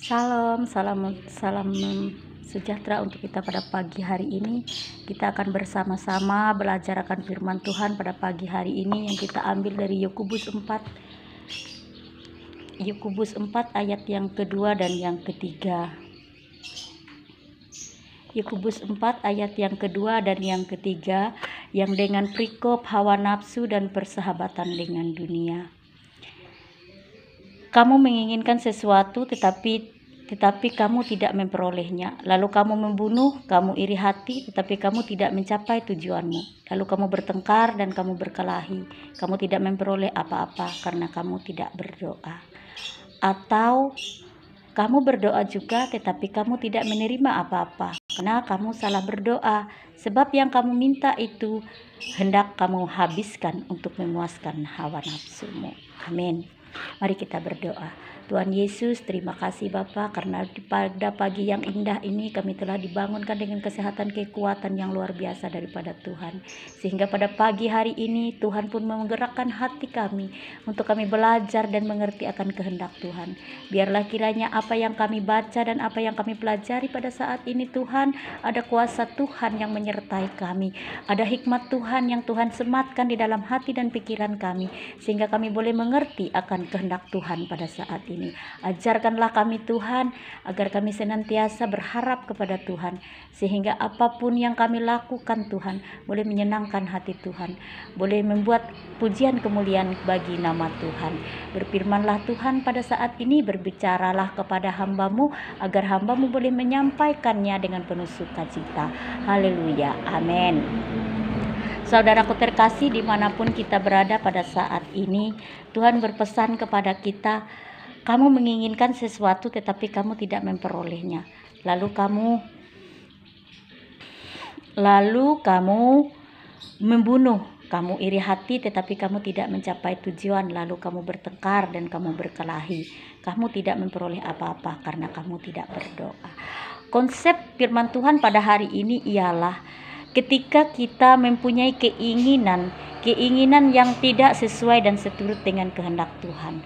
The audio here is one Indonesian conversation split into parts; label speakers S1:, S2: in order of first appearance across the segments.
S1: Salam, salam sejahtera untuk kita pada pagi hari ini. Kita akan bersama-sama belajar akan firman Tuhan pada pagi hari ini yang kita ambil dari Yakobus 4 ayat yang kedua dan yang ketiga. Yakobus 4 ayat yang kedua dan yang ketiga, yang dengan perikop hawa nafsu dan persahabatan dengan dunia. Kamu menginginkan sesuatu tetapi kamu tidak memperolehnya. Lalu kamu membunuh, kamu iri hati, tetapi kamu tidak mencapai tujuanmu. Lalu kamu bertengkar dan kamu berkelahi. Kamu tidak memperoleh apa-apa karena kamu tidak berdoa. Atau kamu berdoa juga tetapi kamu tidak menerima apa-apa karena kamu salah berdoa. Sebab yang kamu minta itu hendak kamu habiskan untuk memuaskan hawa nafsumu. Amin. Mari kita berdoa. Tuhan Yesus, terima kasih Bapa, karena pada pagi yang indah ini kami telah dibangunkan dengan kesehatan kekuatan yang luar biasa daripada Tuhan. Sehingga pada pagi hari ini Tuhan pun menggerakkan hati kami untuk kami belajar dan mengerti akan kehendak Tuhan. Biarlah kiranya apa yang kami baca dan apa yang kami pelajari pada saat ini Tuhan, ada kuasa Tuhan yang menyertai kami. Ada hikmat Tuhan yang Tuhan sematkan di dalam hati dan pikiran kami, sehingga kami boleh mengerti akan kehendak Tuhan pada saat ini. Ajarkanlah kami Tuhan, agar kami senantiasa berharap kepada Tuhan, sehingga apapun yang kami lakukan Tuhan boleh menyenangkan hati Tuhan, boleh membuat pujian kemuliaan bagi nama Tuhan. Berfirmanlah Tuhan pada saat ini, berbicaralah kepada hamba-Mu agar hamba-Mu boleh menyampaikannya dengan penuh sukacita. Haleluya, amin. Saudaraku terkasih, dimanapun kita berada pada saat ini, Tuhan berpesan kepada kita, kamu menginginkan sesuatu tetapi kamu tidak memperolehnya. Lalu kamu membunuh, kamu iri hati tetapi kamu tidak mencapai tujuan. Lalu kamu bertengkar dan kamu berkelahi. Kamu tidak memperoleh apa-apa karena kamu tidak berdoa. Konsep firman Tuhan pada hari ini ialah ketika kita mempunyai keinginan yang tidak sesuai dan seturut dengan kehendak Tuhan.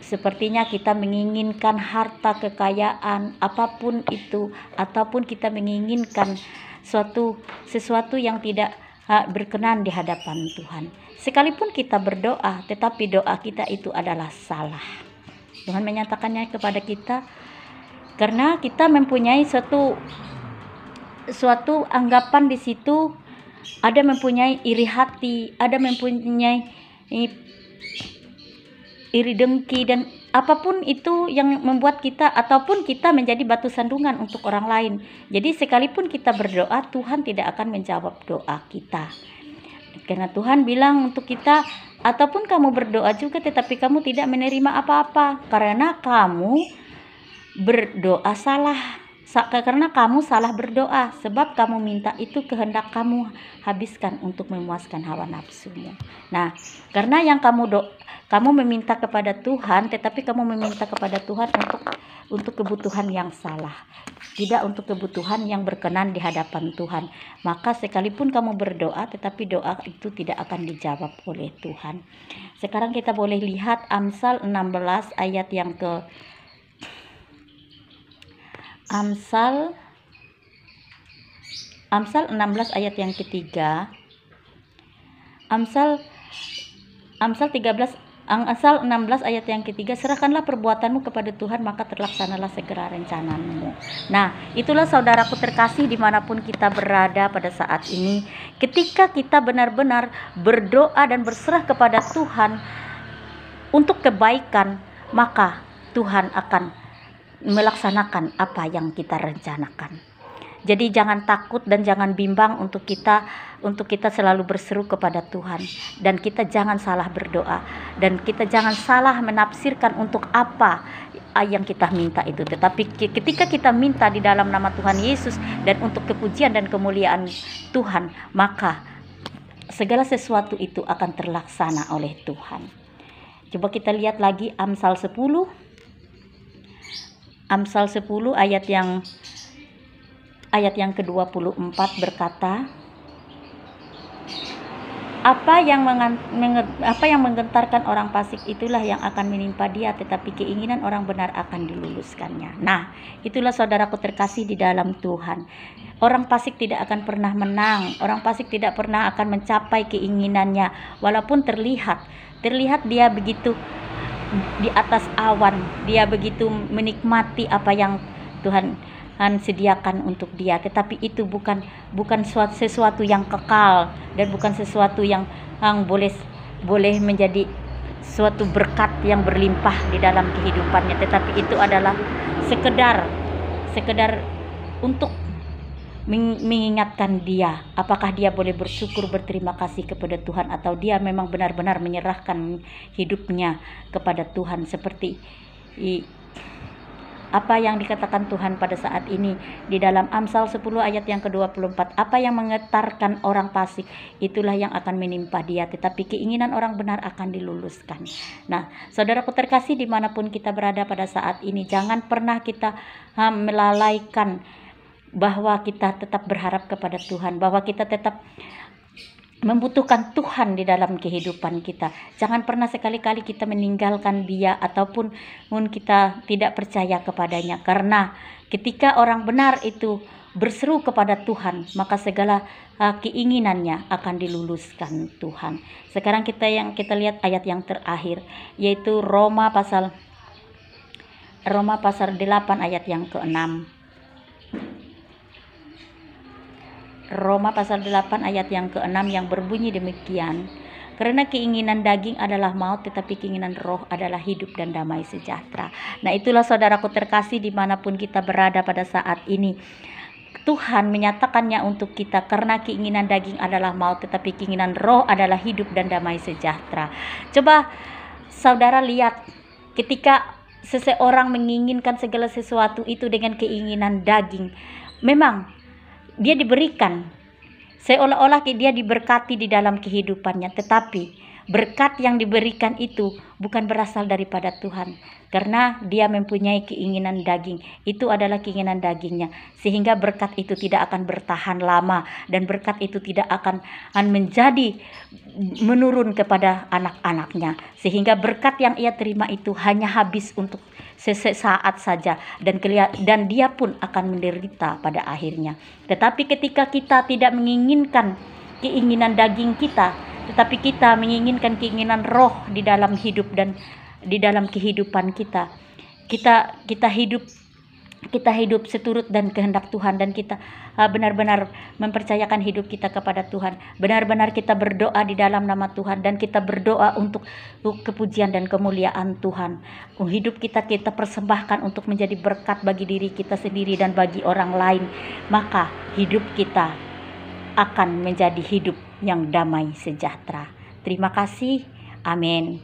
S1: Sepertinya kita menginginkan harta kekayaan, apapun itu, ataupun kita menginginkan sesuatu yang tidak berkenan di hadapan Tuhan. Sekalipun kita berdoa, tetapi doa kita itu adalah salah. Tuhan menyatakannya kepada kita karena kita mempunyai suatu anggapan di situ, ada mempunyai iri hati, ada mempunyai iri dengki, dan apapun itu yang membuat kita ataupun kita menjadi batu sandungan untuk orang lain. Jadi sekalipun kita berdoa, Tuhan tidak akan menjawab doa kita. Karena Tuhan bilang untuk kita, ataupun kamu berdoa juga tetapi kamu tidak menerima apa-apa karena kamu berdoa salah. Karena kamu salah berdoa, sebab kamu minta itu kehendak kamu habiskan untuk memuaskan hawa nafsumu. Nah, karena yang kamu meminta kepada Tuhan, tetapi kamu meminta kepada Tuhan untuk kebutuhan yang salah, tidak untuk kebutuhan yang berkenan di hadapan Tuhan. Maka sekalipun kamu berdoa, tetapi doa itu tidak akan dijawab oleh Tuhan. Sekarang kita boleh lihat Amsal 16 ayat yang ke Amsal 16 ayat yang ketiga. Amsal 16 ayat yang ketiga, serahkanlah perbuatanmu kepada Tuhan, maka terlaksanalah segera rencanamu. Nah, itulah saudaraku terkasih, dimanapun kita berada pada saat ini, ketika kita benar-benar berdoa dan berserah kepada Tuhan untuk kebaikan, maka Tuhan akan melaksanakan apa yang kita rencanakan. Jadi jangan takut dan jangan bimbang untuk kita selalu berseru kepada Tuhan, dan kita jangan salah berdoa, dan kita jangan salah menafsirkan untuk apa yang kita minta itu. Tetapi ketika kita minta di dalam nama Tuhan Yesus dan untuk kepujian dan kemuliaan Tuhan, maka segala sesuatu itu akan terlaksana oleh Tuhan. Coba kita lihat lagi Amsal 10 ayat yang ke-24 berkata, Apa yang menggentarkan orang fasik itulah yang akan menimpa dia, tetapi keinginan orang benar akan diluluskannya. Nah, itulah saudaraku terkasih di dalam Tuhan. Orang fasik tidak akan pernah menang. Orang fasik tidak pernah akan mencapai keinginannya, walaupun terlihat dia begitu di atas awan, dia begitu menikmati apa yang Tuhan sediakan untuk dia, tetapi itu bukan sesuatu yang kekal dan bukan sesuatu yang boleh menjadi suatu berkat yang berlimpah di dalam kehidupannya, tetapi itu adalah sekedar untuk mengingatkan dia apakah dia boleh bersyukur, berterima kasih kepada Tuhan, atau dia memang benar-benar menyerahkan hidupnya kepada Tuhan, seperti apa yang dikatakan Tuhan pada saat ini di dalam Amsal 10 ayat yang ke-24. Apa yang menggetarkan orang fasik, itulah yang akan menimpa dia, tetapi keinginan orang benar akan diluluskan. Nah, saudaraku terkasih, dimanapun kita berada pada saat ini, jangan pernah kita melalaikan bahwa kita tetap berharap kepada Tuhan, bahwa kita tetap membutuhkan Tuhan di dalam kehidupan kita. Jangan pernah sekali-kali kita meninggalkan dia ataupun kita tidak percaya kepadanya, karena ketika orang benar itu berseru kepada Tuhan, maka segala keinginannya akan diluluskan Tuhan. Sekarang kita lihat ayat yang terakhir, yaitu Roma pasal 8 ayat yang ke-6. Roma pasal 8 ayat yang ke-6 yang berbunyi demikian. Karena keinginan daging adalah maut, tetapi keinginan roh adalah hidup dan damai sejahtera. Nah, itulah saudaraku terkasih, dimanapun kita berada pada saat ini, Tuhan menyatakannya untuk kita, karena keinginan daging adalah maut, tetapi keinginan roh adalah hidup dan damai sejahtera. Coba saudara lihat, ketika seseorang menginginkan segala sesuatu itu dengan keinginan daging, memang dia diberikan, seolah-olah dia diberkati di dalam kehidupannya, tetapi berkat yang diberikan itu bukan berasal daripada Tuhan, karena dia mempunyai keinginan daging. Itu adalah keinginan dagingnya, sehingga berkat itu tidak akan bertahan lama, dan berkat itu tidak akan menjadi menurun kepada anak-anaknya, sehingga berkat yang ia terima itu hanya habis untuk sesaat saja, dan dia pun akan menderita pada akhirnya. Tetapi ketika kita tidak menginginkan keinginan daging kita, tetapi kita menginginkan keinginan roh di dalam hidup dan di dalam kehidupan kita, kita hidup seturut dan kehendak Tuhan, dan kita benar-benar mempercayakan hidup kita kepada Tuhan. Benar-benar kita berdoa di dalam nama Tuhan, dan kita berdoa untuk kepujian dan kemuliaan Tuhan. Hidup kita persembahkan untuk menjadi berkat bagi diri kita sendiri dan bagi orang lain. Maka hidup kita akan menjadi hidup yang damai sejahtera. Terima kasih. Amin.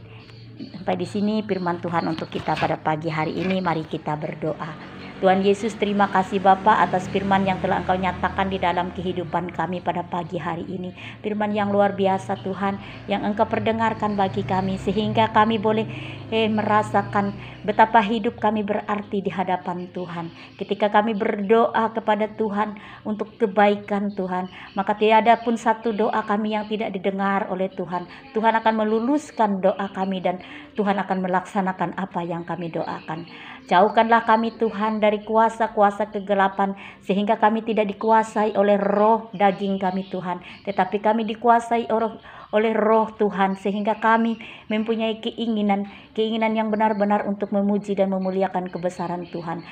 S1: Sampai di sini firman Tuhan untuk kita pada pagi hari ini. Mari kita berdoa. Tuhan Yesus, terima kasih Bapa atas firman yang telah Engkau nyatakan di dalam kehidupan kami pada pagi hari ini. Firman yang luar biasa Tuhan, yang Engkau perdengarkan bagi kami, sehingga kami boleh merasakan betapa hidup kami berarti di hadapan Tuhan. Ketika kami berdoa kepada Tuhan untuk kebaikan Tuhan, maka tiada pun satu doa kami yang tidak didengar oleh Tuhan. Tuhan akan meluluskan doa kami, dan Tuhan akan melaksanakan apa yang kami doakan. Jauhkanlah kami Tuhan dari kuasa-kuasa kegelapan, sehingga kami tidak dikuasai oleh roh daging kami Tuhan, tetapi kami dikuasai oleh roh Tuhan, sehingga kami mempunyai keinginan yang benar-benar untuk memuji dan memuliakan kebesaran Tuhan.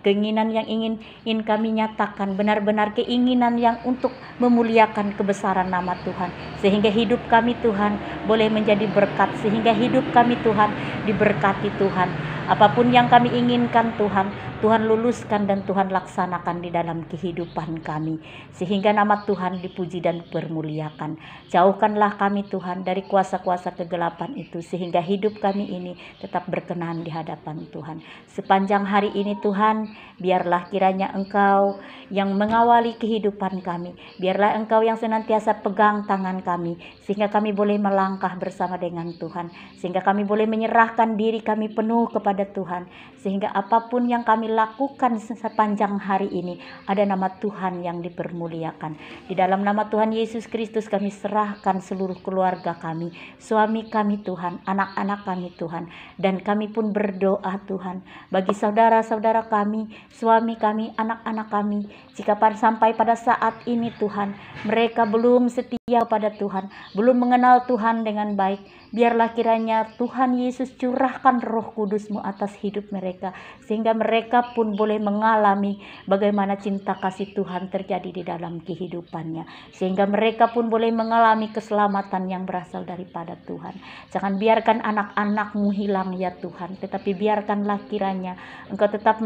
S1: Keinginan yang ingin kami nyatakan, benar-benar keinginan yang untuk memuliakan kebesaran nama Tuhan, sehingga hidup kami Tuhan boleh menjadi berkat, sehingga hidup kami Tuhan diberkati Tuhan. Apapun yang kami inginkan Tuhan luluskan dan Tuhan laksanakan di dalam kehidupan kami, sehingga nama Tuhan dipuji dan dipermuliakan. Jauhkanlah kami Tuhan dari kuasa-kuasa kegelapan itu, sehingga hidup kami ini tetap berkenan di hadapan Tuhan. Sepanjang hari ini Tuhan, biarlah kiranya Engkau yang mengawali kehidupan kami, biarlah Engkau yang senantiasa pegang tangan kami, sehingga kami boleh melangkah bersama dengan Tuhan, sehingga kami boleh menyerahkan diri kami penuh kepada kepada Tuhan, sehingga apapun yang kami lakukan sepanjang hari ini, ada nama Tuhan yang dipermuliakan. Di dalam nama Tuhan Yesus Kristus kami serahkan seluruh keluarga kami, suami kami Tuhan, anak-anak kami Tuhan, dan kami pun berdoa Tuhan, bagi saudara-saudara kami, suami kami, anak-anak kami, jika sampai pada saat ini Tuhan, mereka belum setia pada Tuhan, belum mengenal Tuhan dengan baik, biarlah kiranya Tuhan Yesus curahkan Roh Kudus-Mu atas hidup mereka, sehingga mereka pun boleh mengalami bagaimana cinta kasih Tuhan terjadi di dalam kehidupannya, sehingga mereka pun boleh mengalami keselamatan yang berasal daripada Tuhan. Jangan biarkan anak-anak-Mu hilang ya Tuhan, tetapi biarkanlah kiranya Engkau tetap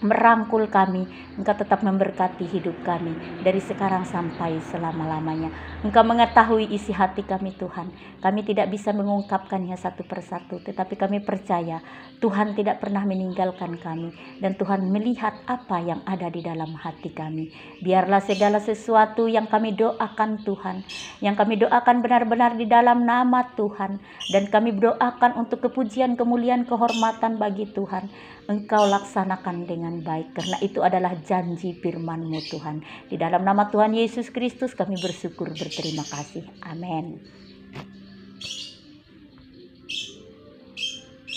S1: merangkul kami, Engkau tetap memberkati hidup kami dari sekarang sampai selama-lamanya. Engkau mengetahui isi hati kami Tuhan. Kami tidak bisa mengungkapkannya satu persatu, tetapi kami percaya Tuhan tidak pernah meninggalkan kami, dan Tuhan melihat apa yang ada di dalam hati kami. Biarlah segala sesuatu yang kami doakan Tuhan, yang kami doakan benar-benar di dalam nama Tuhan, dan kami doakan untuk kepujian, kemuliaan, kehormatan bagi Tuhan, Engkau laksanakan dengan baik, karena itu adalah janji firman-Mu Tuhan. Di dalam nama Tuhan Yesus Kristus kami bersyukur, berterima kasih. Amin.